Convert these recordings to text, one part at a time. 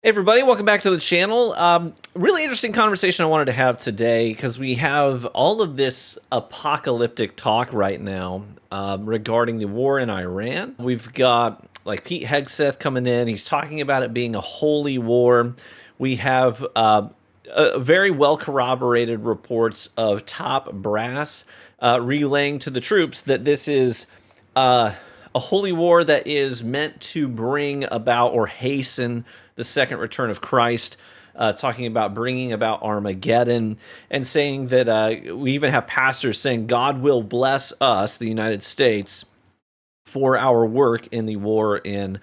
Hey everybody, welcome back to the channel. Really interesting conversation I wanted to have today because we have all of this apocalyptic talk right now regarding the war in Iran. We've got like Pete Hegseth coming in. He's talking about it being a holy war. We have very well corroborated reports of top brass relaying to the troops that this is a holy war that is meant to bring about or hasten the second return of Christ, talking about bringing about Armageddon, and saying that we even have pastors saying God will bless us, the United States, for our work in the war in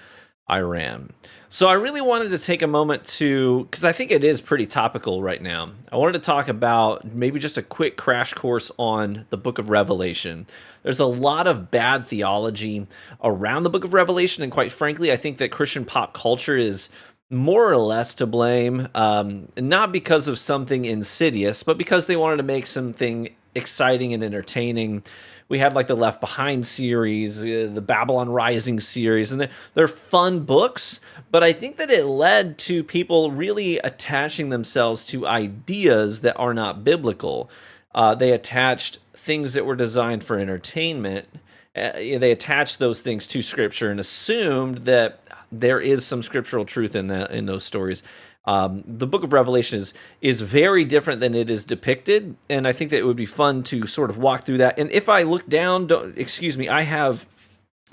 Iran. So I really wanted to take a moment to, because I think it is pretty topical right now. I wanted to talk about maybe just a quick crash course on the book of Revelation. There's a lot of bad theology around the book of Revelation, and quite frankly, I think that Christian pop culture is more or less to blame, not because of something insidious, but because they wanted to make something exciting and entertaining. We had like the Left Behind series, the Babylon Rising series, and they're fun books, but I think that it led to people really attaching themselves to ideas that are not biblical. They attached things that were designed for entertainment. They attached those things to scripture and assumed that there is some scriptural truth in those stories. The book of Revelation is very different than it is depicted, and I think that it would be fun to sort of walk through that. And if I look down, I have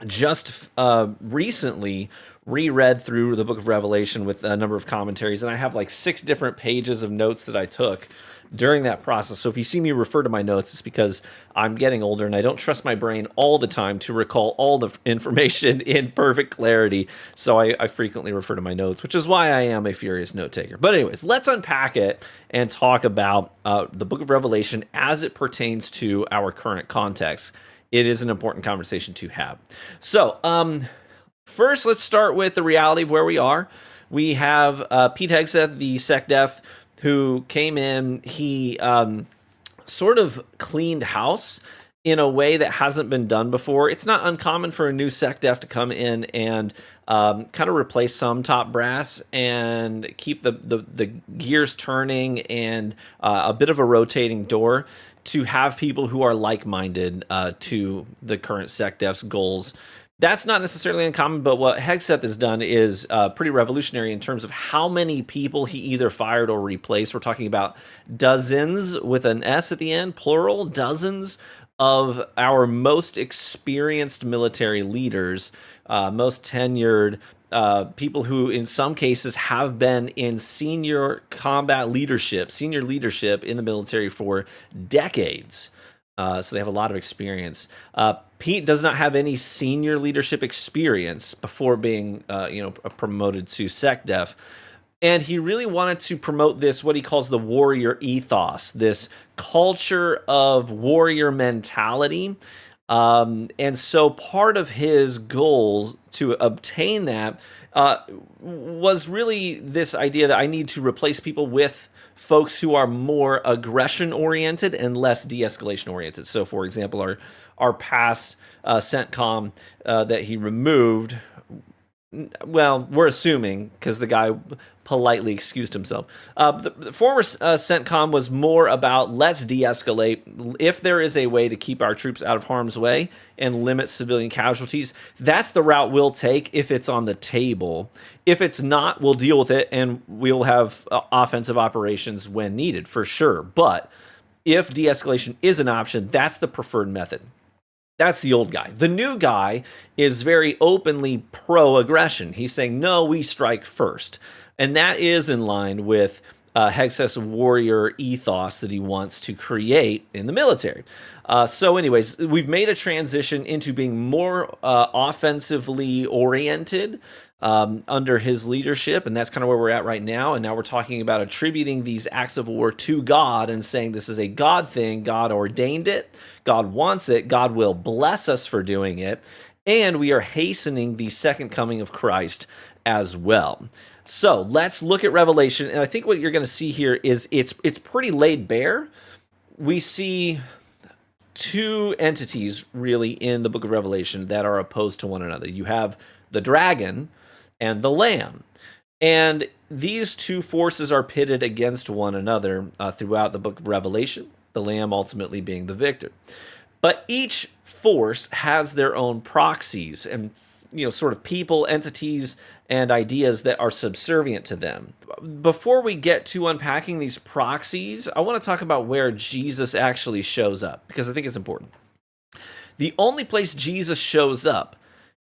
just recently reread through the book of Revelation with a number of commentaries, and I have like 6 different pages of notes that I took during that process. So if you see me refer to my notes, it's because I'm getting older and I don't trust my brain all the time to recall all the information in perfect clarity. So I frequently refer to my notes, which is why I am a furious note taker. But anyways, let's unpack it and talk about the book of Revelation as it pertains to our current context. It is an important conversation to have. So first, let's start with the reality of where we are. We have Pete Hegseth, the SecDef, who came in. He sort of cleaned house in a way that hasn't been done before. It's not uncommon for a new SecDef to come in and kind of replace some top brass and keep the gears turning and a bit of a rotating door to have people who are like-minded to the current SecDef's goals. That's not necessarily uncommon, but what Hegseth has done is pretty revolutionary in terms of how many people he either fired or replaced. We're talking about dozens with an S at the end, plural, dozens of our most experienced military leaders, most tenured people who in some cases have been in senior leadership in the military for decades. So they have a lot of experience. Pete does not have any senior leadership experience before being, promoted to SecDef. And he really wanted to promote this, what he calls the warrior ethos, this culture of warrior mentality. And so part of his goals to obtain that was really this idea that I need to replace people with folks who are more aggression-oriented and less de-escalation-oriented. So, for example, our past CENTCOM that he removed, well, we're assuming, because the guy politely excused himself. The former CENTCOM was more about let's de-escalate. If there is a way to keep our troops out of harm's way and limit civilian casualties, that's the route we'll take if it's on the table. If it's not, we'll deal with it and we'll have offensive operations when needed, for sure. But if de-escalation is an option, that's the preferred method. That's the old guy. The new guy is very openly pro-aggression. He's saying, no, we strike first. And that is in line with Hegseth's warrior ethos that he wants to create in the military. So anyways, we've made a transition into being more offensively oriented under his leadership, and that's kind of where we're at right now. And now we're talking about attributing these acts of war to God and saying this is a God thing. God ordained it. God wants it. God will bless us for doing it. And we are hastening the second coming of Christ as well. So let's look at Revelation, and I think what you're going to see here is it's pretty laid bare. We see 2 entities really in the book of Revelation that are opposed to one another. You have the dragon and the lamb. And these two forces are pitted against one another throughout the book of Revelation, the Lamb ultimately being the victor. But each force has their own proxies and sort of people, entities, and ideas that are subservient to them. Before we get to unpacking these proxies, I want to talk about where Jesus actually shows up, because I think it's important. The only place Jesus shows up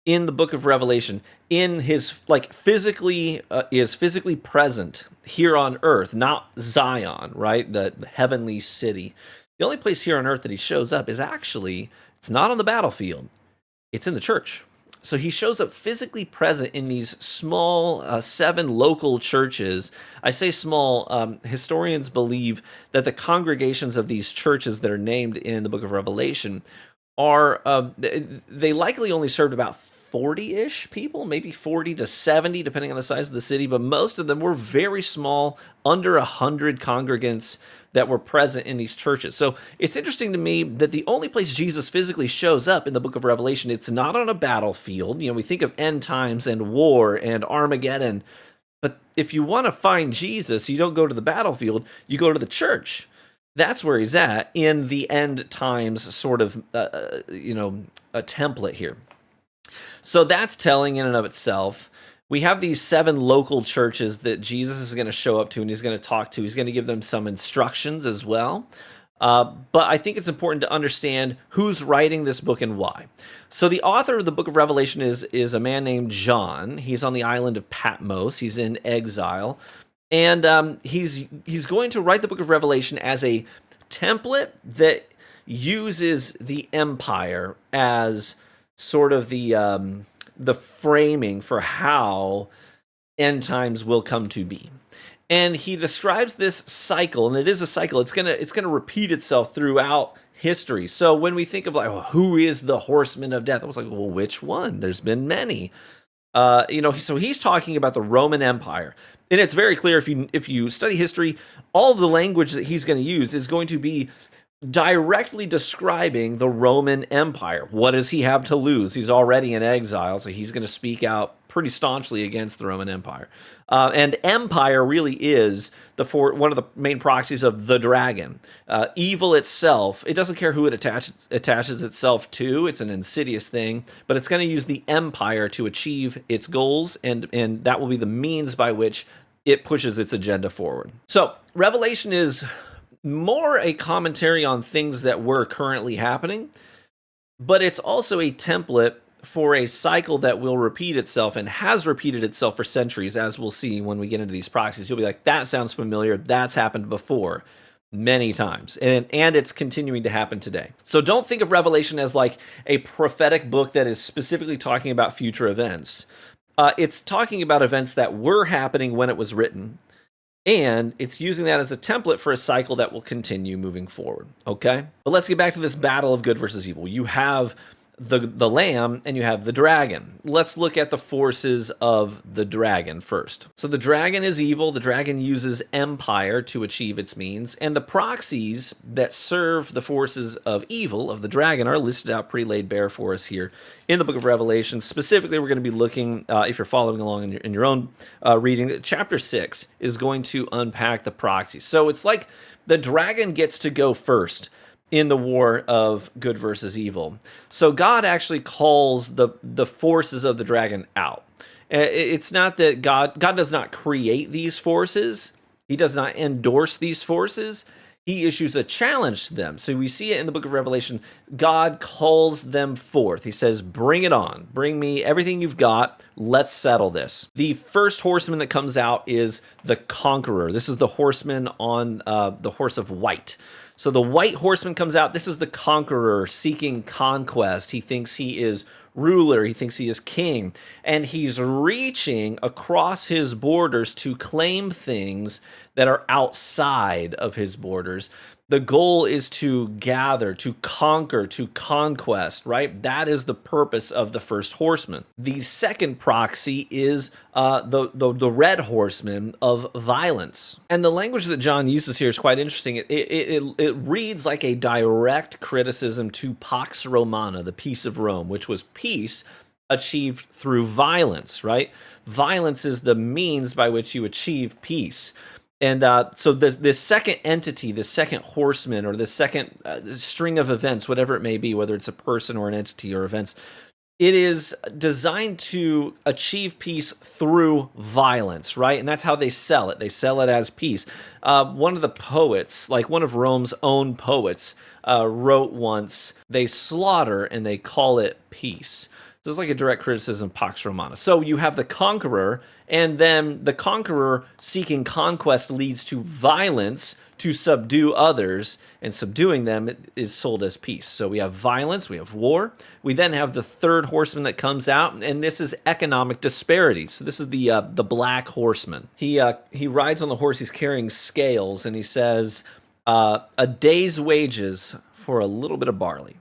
in the book of Revelation, in his physically is physically present here on earth, not Zion, right? The heavenly city. The only place here on earth that he shows up is actually, it's not on the battlefield, it's in the church. So he shows up physically present in these small 7 local churches. I say small, historians believe that the congregations of these churches that are named in the book of Revelation are, they likely only served about 40-ish people, maybe 40 to 70, depending on the size of the city, but most of them were very small, under 100 congregants that were present in these churches. So it's interesting to me that the only place Jesus physically shows up in the book of Revelation, it's not on a battlefield. We think of end times and war and Armageddon, but if you want to find Jesus, you don't go to the battlefield, you go to the church. That's where he's at in the end times sort of, a template here. So that's telling in and of itself. We have these 7 local churches that Jesus is going to show up to and he's going to talk to. He's going to give them some instructions as well. But I think it's important to understand who's writing this book and why. So the author of the book of Revelation is a man named John. He's on the island of Patmos. He's in exile. And he's going to write the book of Revelation as a template that uses the empire as sort of the framing for how end times will come to be. And he describes this cycle, and it is a cycle. It's gonna repeat itself throughout history. So when we think of who is the horseman of death, I was like, well, which one? There's been many. So he's talking about the Roman Empire. And it's very clear if you study history, all of the language that he's going to use is going to be directly describing the Roman Empire. What does he have to lose? He's already in exile, so he's going to speak out pretty staunchly against the Roman Empire. And empire really is one of the main proxies of the dragon. Evil itself, it doesn't care who it attaches itself to. It's an insidious thing, but it's going to use the empire to achieve its goals, and that will be the means by which it pushes its agenda forward. So Revelation is more a commentary on things that were currently happening, but it's also a template for a cycle that will repeat itself and has repeated itself for centuries, as we'll see when we get into these proxies. You'll be like, that sounds familiar. That's happened before many times, and it's continuing to happen today. So don't think of Revelation as like a prophetic book that is specifically talking about future events. It's talking about events that were happening when it was written, and it's using that as a template for a cycle that will continue moving forward, okay? But let's get back to this battle of good versus evil. You have the lamb and you have the dragon. Let's look at the forces of the dragon first. So the dragon is evil. The dragon uses empire to achieve its means, and the proxies that serve the forces of evil of the dragon are listed out pretty laid bare for us here in the book of Revelation. Specifically, we're going to be looking, if you're following along in your own reading, chapter 6 is going to unpack the proxies. So it's like the dragon gets to go first in the war of good versus evil. So God actually calls the forces of the dragon out. It's not that God does not create these forces. He does not endorse these forces. He issues a challenge to them. So we see it in the book of Revelation. God calls them forth. He says, bring it on. Bring me everything you've got. Let's settle this. The first horseman that comes out is the conqueror. This is the horseman on the horse of white. So the white horseman comes out. This is the conqueror seeking conquest. He thinks he is ruler. He thinks he is king. And he's reaching across his borders to claim things that are outside of his borders. The goal is to gather, to conquer, to conquest, right? That is the purpose of the first horseman. The second proxy is the red horseman of violence. And the language that John uses here is quite interesting. It reads like a direct criticism to Pax Romana, the peace of Rome, which was peace achieved through violence, right? Violence is the means by which you achieve peace. And so this second entity, this second horseman, or this second string of events, whatever it may be, whether it's a person or an entity or events, it is designed to achieve peace through violence, right? And that's how they sell it. They sell it as peace. One of the poets, like one of Rome's own poets, wrote once, "They slaughter and they call it peace." So it's like a direct criticism of Pax Romana. So you have the conqueror, and then the conqueror seeking conquest leads to violence to subdue others, and subduing them is sold as peace. So we have violence, we have war. We then have the third horseman that comes out, and this is economic disparity. So this is the black horseman. He rides on the horse. He's carrying scales, and he says, "A day's wages for a little bit of barley."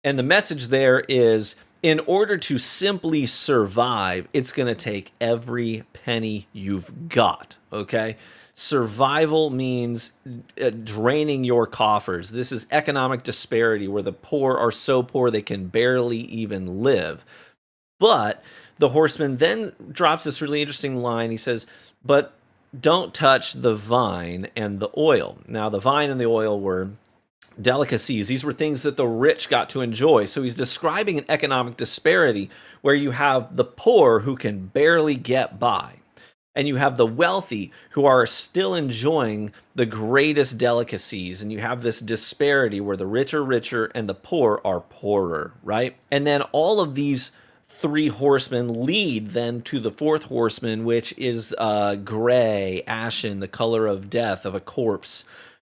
And the message there is, in order to simply survive, it's going to take every penny you've got, okay? Survival means draining your coffers. This is economic disparity, where the poor are so poor they can barely even live. But the horseman then drops this really interesting line. He says, "But don't touch the vine and the oil." Now, the vine and the oil were delicacies. These were things that the rich got to enjoy. So he's describing an economic disparity where you have the poor who can barely get by, and you have the wealthy who are still enjoying the greatest delicacies. And you have this disparity where the rich are richer and the poor are poorer, right? And then all of these three horsemen lead then to the fourth horseman, which is gray, ashen, the color of death, of a corpse.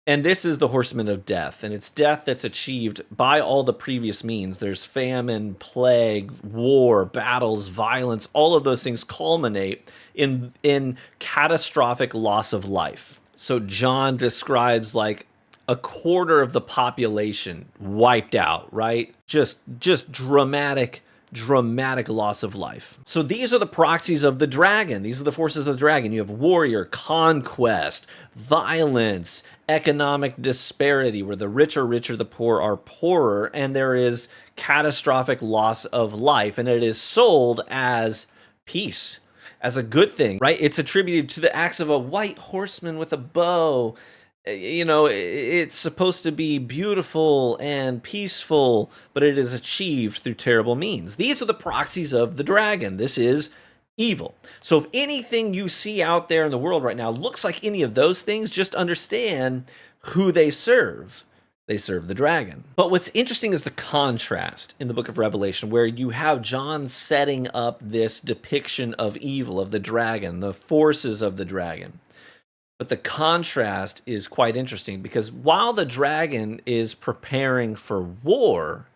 And this is the horseman of death, and it's death that's achieved by all the previous means. There's famine, plague, war, battles, violence. All of those things culminate in catastrophic loss of life. So John describes like a quarter of the population wiped out, right? Just dramatic loss of life. So these are the proxies of the dragon. These are the forces of the dragon. You have warrior, conquest, violence, economic disparity, where the rich are richer, the poor are poorer, and there is catastrophic loss of life. And it is sold as peace, as a good thing, right? It's attributed to the acts of a white horseman with a bow. You know, it's supposed to be beautiful and peaceful, but it is achieved through terrible means. These are the proxies of the dragon. This is evil. So if anything you see out there in the world right now looks like any of those things, just understand who they serve. They serve the dragon. But what's interesting is the contrast in the book of Revelation, where you have John setting up this depiction of evil, of the dragon, the forces of the dragon. But the contrast is quite interesting, because while the dragon is preparing for war,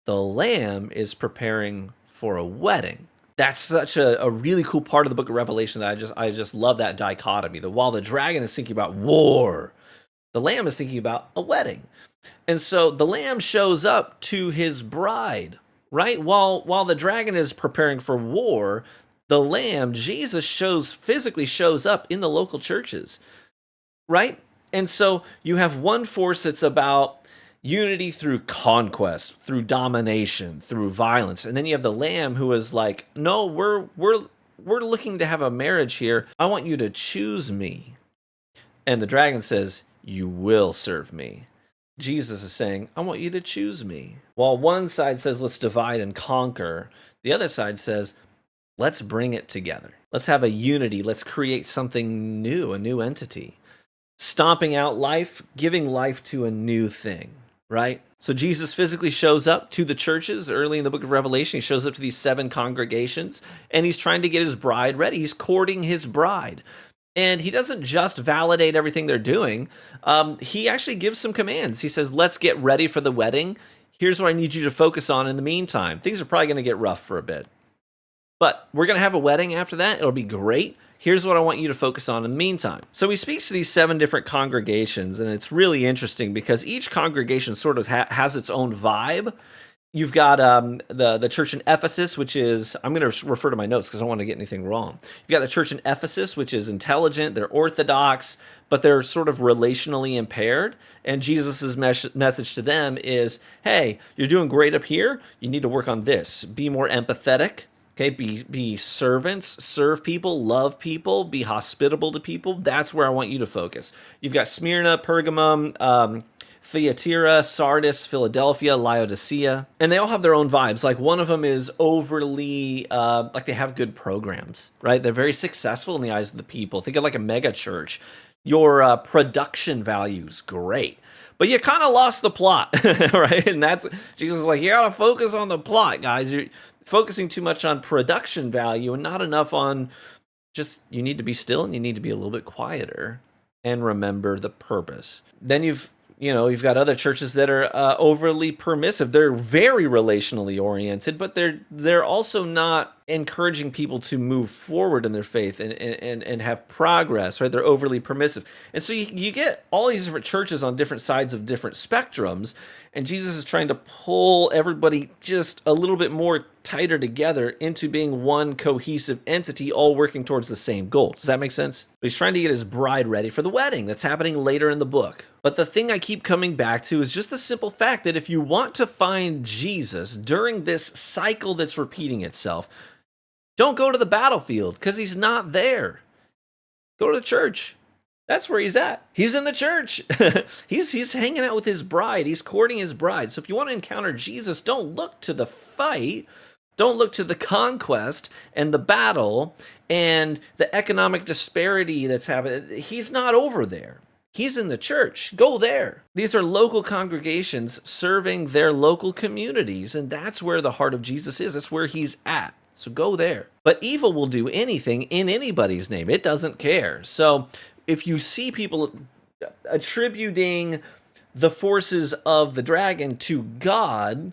the lamb is preparing for a wedding. That's such a really cool part of the book of Revelation that I just love that dichotomy. That while the dragon is thinking about war, the lamb is thinking about a wedding. And so the lamb shows up to his bride, right? While the dragon is preparing for war, the lamb, Jesus, physically shows up in the local churches, right? And so you have one force that's about unity through conquest, through domination, through violence. And then you have the lamb who is like, "No, we're looking to have a marriage here. I want you to choose me." And the dragon says, "You will serve me." Jesus is saying, "I want you to choose me." While one side says, "Let's divide and conquer," the other side says, "Let's bring it together. Let's have a unity. Let's create something new, a new entity." Stomping out life, giving life to a new thing, right? So Jesus physically shows up to the churches early in the book of Revelation. He shows up to these 7 congregations, and he's trying to get his bride ready. He's courting his bride. And he doesn't just validate everything they're doing. He actually gives some commands. He says, "Let's get ready for the wedding. Here's what I need you to focus on in the meantime. Things are probably going to get rough for a bit, but we're going to have a wedding after that. It'll be great. Here's what I want you to focus on in the meantime." So he speaks to these 7 different congregations, and it's really interesting because each congregation sort of has its own vibe. You've got the church in Ephesus, which is, I'm going to refer to my notes because I don't want to get anything wrong. You've got the church in Ephesus, which is intelligent, they're orthodox, but they're sort of relationally impaired. And Jesus' message to them is, hey, you're doing great up here. You need to work on this. Be more empathetic. Okay, be servants, serve people, love people, be hospitable to people. That's where I want you to focus. You've got Smyrna, Pergamum, Thyatira, Sardis, Philadelphia, Laodicea, and they all have their own vibes. Like one of them is overly, like they have good programs, right? They're very successful in the eyes of the people. Think of like a mega church. Your production value's great, but you kind of lost the plot, right? And that's, Jesus is like, you gotta focus on the plot, guys. You're focusing too much on production value and not enough on just, you need to be still and you need to be a little bit quieter and remember the purpose. Then you've got other churches that are overly permissive. They're very relationally oriented, but they're also not encouraging people to move forward in their faith and have progress, right? They're overly permissive. And so you get all these different churches on different sides of different spectrums, and Jesus is trying to pull everybody just a little bit more tighter together into being one cohesive entity, all working towards the same goal. Does that make sense? He's trying to get his bride ready for the wedding that's happening later in the book. But the thing I keep coming back to is just the simple fact that if you want to find Jesus during this cycle that's repeating itself, don't go to the battlefield because he's not there. Go to the church. That's where he's at. He's in the church. he's hanging out with his bride. He's courting his bride. So if you want to encounter Jesus, don't look to the fight. Don't look to the conquest and the battle and the economic disparity that's happening. He's not over there. He's in the church. Go there. These are local congregations serving their local communities, and that's where the heart of Jesus is. That's where he's at. So go there. But evil will do anything in anybody's name. It doesn't care. So if you see people attributing the forces of the dragon to God,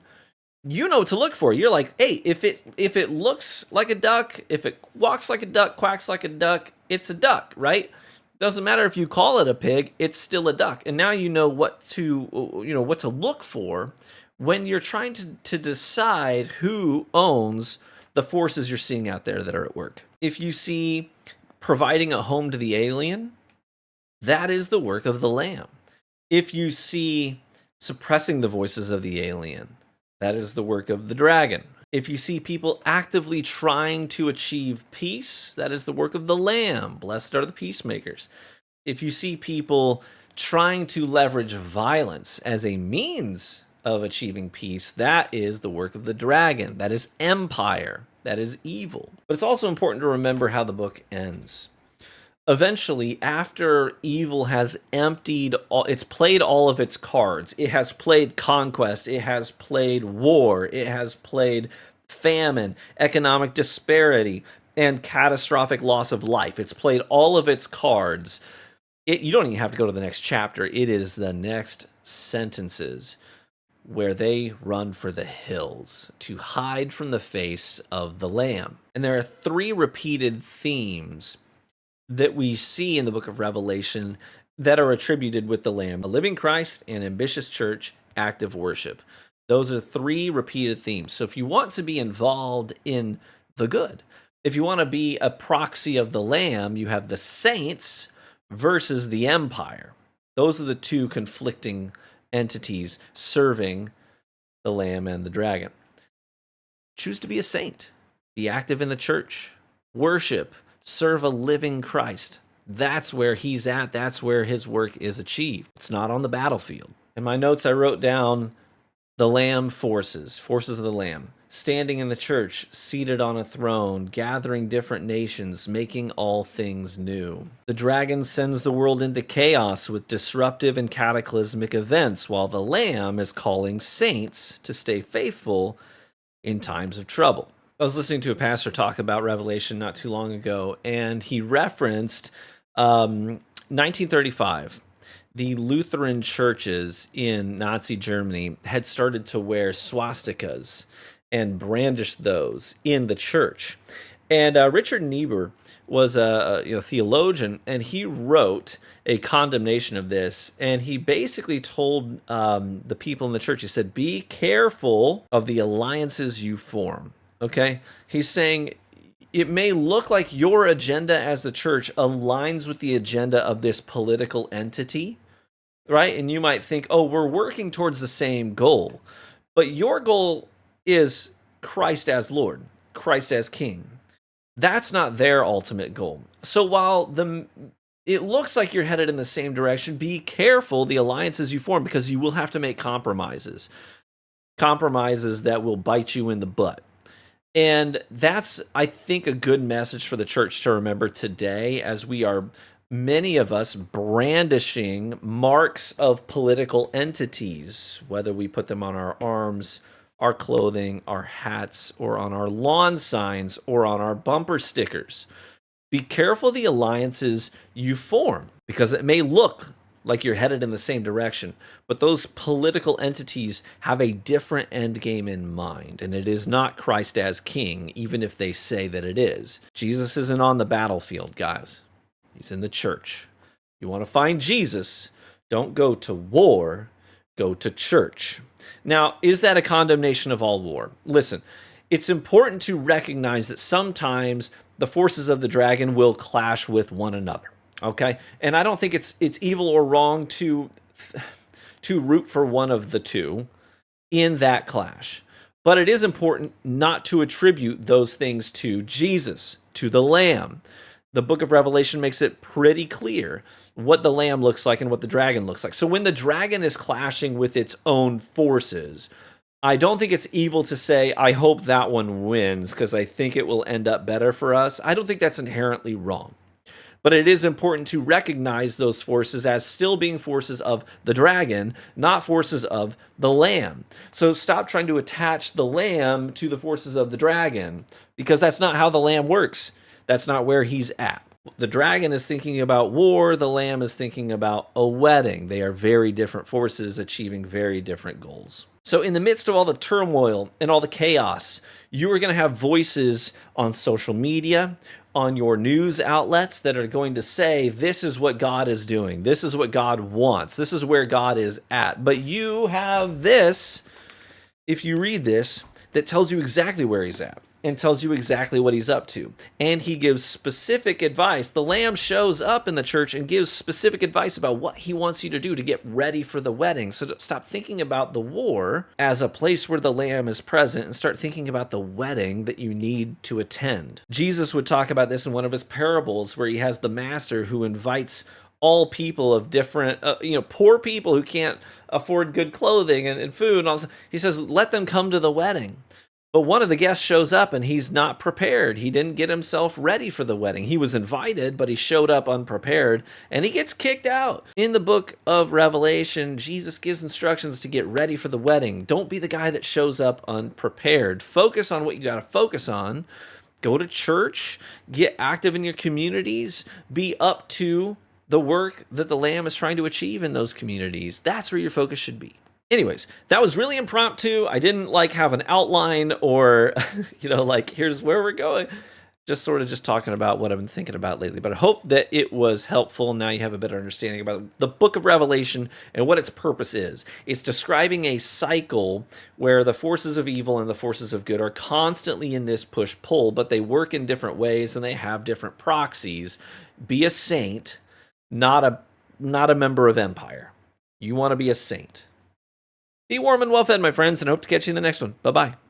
you know what to look for. You're like, hey, if it looks like a duck, if it walks like a duck, quacks like a duck, it's a duck, right? Doesn't matter if you call it a pig, it's still a duck. And now you know what to look for when you're trying to decide who owns the forces you're seeing out there that are at work. If you see providing a home to the alien, that is the work of the Lamb. If you see suppressing the voices of the alien, that is the work of the dragon. If you see people actively trying to achieve peace, that is the work of the Lamb. Blessed are the peacemakers. If you see people trying to leverage violence as a means of achieving peace, that is the work of the dragon. That is empire. That is evil. But it's also important to remember how the book ends. Eventually, after evil has it's played all of its cards. It has played conquest. It has played war. It has played famine, economic disparity, and catastrophic loss of life. It's played all of its cards. You don't even have to go to the next chapter. It is the next sentences where they run for the hills to hide from the face of the Lamb. And there are 3 repeated themes that we see in the book of Revelation that are attributed with the Lamb: a living Christ, an ambitious church, active worship. Those are 3 repeated themes. So if you want to be involved in the good, if you want to be a proxy of the Lamb, you have the saints versus the empire. Those are the 2 conflicting entities serving the Lamb and the dragon. Choose to be a saint. Be active in the church. Worship. Serve a living Christ. That's where he's at. That's where his work is achieved. It's not on the battlefield. In my notes, I wrote down the Lamb forces of the Lamb, standing in the church, seated on a throne, gathering different nations, making all things new. The dragon sends the world into chaos with disruptive and cataclysmic events, while the Lamb is calling saints to stay faithful in times of trouble. I was listening to a pastor talk about Revelation not too long ago, and he referenced 1935. The Lutheran churches in Nazi Germany had started to wear swastikas and brandish those in the church. And Richard Niebuhr was a theologian, and he wrote a condemnation of this. And he basically told the people in the church, he said, be careful of the alliances you form. Okay? He's saying it may look like your agenda as the church aligns with the agenda of this political entity, right? And you might think, oh, we're working towards the same goal. But your goal is Christ as Lord, Christ as King. That's not their ultimate goal. So while it looks like you're headed in the same direction, be careful the alliances you form, because you will have to make compromises that will bite you in the butt. And that's, I think, a good message for the church to remember today, as we are, many of us, brandishing marks of political entities, whether we put them on our arms, our clothing, our hats, or on our lawn signs, or on our bumper stickers. Be careful the alliances you form, because it may look like you're headed in the same direction, but those political entities have a different end game in mind, and it is not Christ as King, even if they say that it is. Jesus isn't on the battlefield, guys. He's in the church. You want to find Jesus, don't go to war, go to church. Now, is that a condemnation of all war? Listen, it's important to recognize that sometimes the forces of the dragon will clash with one another. Okay, and I don't think it's evil or wrong to root for one of the two in that clash. But it is important not to attribute those things to Jesus, to the Lamb. The book of Revelation makes it pretty clear what the Lamb looks like and what the dragon looks like. So when the dragon is clashing with its own forces, I don't think it's evil to say, I hope that one wins, because I think it will end up better for us. I don't think that's inherently wrong. But it is important to recognize those forces as still being forces of the dragon, not forces of the Lamb. So stop trying to attach the Lamb to the forces of the dragon, because that's not how the Lamb works. That's not where he's at. The dragon is thinking about war. The Lamb is thinking about a wedding. They are very different forces achieving very different goals. So in the midst of all the turmoil and all the chaos, you are going to have voices on social media, on your news outlets, that are going to say, this is what God is doing. This is what God wants. This is where God is at. But you have this, if you read this, that tells you exactly where he's at and tells you exactly what he's up to. And he gives specific advice. The Lamb shows up in the church and gives specific advice about what he wants you to do to get ready for the wedding. So stop thinking about the war as a place where the Lamb is present and start thinking about the wedding that you need to attend. Jesus would talk about this in one of his parables, where he has the master who invites all people of different, poor people who can't afford good clothing and food. And all this. He says, let them come to the wedding. But one of the guests shows up and he's not prepared. He didn't get himself ready for the wedding. He was invited, but he showed up unprepared and he gets kicked out. In the book of Revelation, Jesus gives instructions to get ready for the wedding. Don't be the guy that shows up unprepared. Focus on what you got to focus on. Go to church, get active in your communities, be up to the work that the Lamb is trying to achieve in those communities. That's where your focus should be. Anyways, that was really impromptu. I didn't have an outline or, here's where we're going. Just talking about what I've been thinking about lately. But I hope that it was helpful. Now you have a better understanding about the book of Revelation and what its purpose is. It's describing a cycle where the forces of evil and the forces of good are constantly in this push-pull, but they work in different ways and they have different proxies. Be a saint, not a member of empire. You want to be a saint. Be warm and well fed, my friends, and hope to catch you in the next one. Bye-bye.